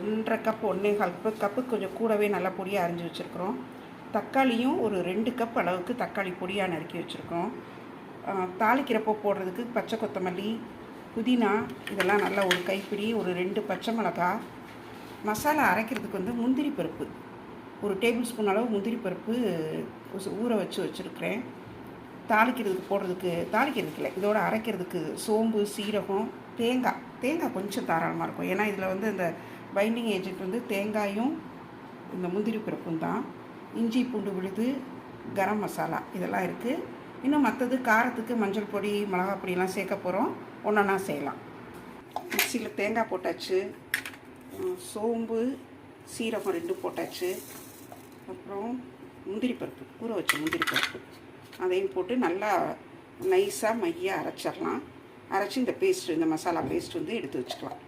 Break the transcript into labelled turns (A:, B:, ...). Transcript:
A: 1.5 cup 1.25 cup கொஞ்சம் கூடவே நல்லா பொடியாக அரிஞ்சு வச்சுருக்குறோம். தக்காளியும் ஒரு 2 கப் அளவுக்கு தக்காளி பொடியாக நறுக்கி வச்சுருக்கோம். தாளிக்கிறப்போ போடுறதுக்கு பச்சை கொத்தமல்லி, புதினா இதெல்லாம் நல்லா ஒரு கைப்பிடி, ஒரு 2 பச்சை மிளகா. மசாலா அரைக்கிறதுக்கு வந்து முந்திரி பருப்பு ஒரு டேபிள் ஸ்பூன் அளவு முந்திரி பருப்பு ஊற வச்சுருக்கிறேன். தாளிக்கிறதுக்கு இல்லை, இதோட அரைக்கிறதுக்கு சோம்பு, சீரகம், தேங்காய் கொஞ்சம் தாராளமாக இருக்கும். ஏன்னா இதில் வந்து இந்த பைண்டிங் ஏஜென்ட் வந்து தேங்காயும் இந்த முந்திரி பருப்பும் தான். இஞ்சி பூண்டு விழுது, கரம் மசாலா இதெல்லாம் இருக்குது. இன்னும் மற்றது காரத்துக்கு மஞ்சள் பொடி, மிளகாய் பொடியெல்லாம் சேர்க்க போகிறோம். ஒன்றா செய்யலாம். மிக்சியில் தேங்காய் போட்டாச்சு, சோம்பு, சீரகம் 2 போட்டாச்சு. அப்புறம் முந்திரி பருப்பு, ஊற வச்ச முந்திரி பருப்பு அதையும் போட்டு நல்லா நைஸாக மையாக அரைச்சிடலாம். அரைச்சி இந்த மசாலா பேஸ்ட் வந்து எடுத்து வச்சுக்கலாம்.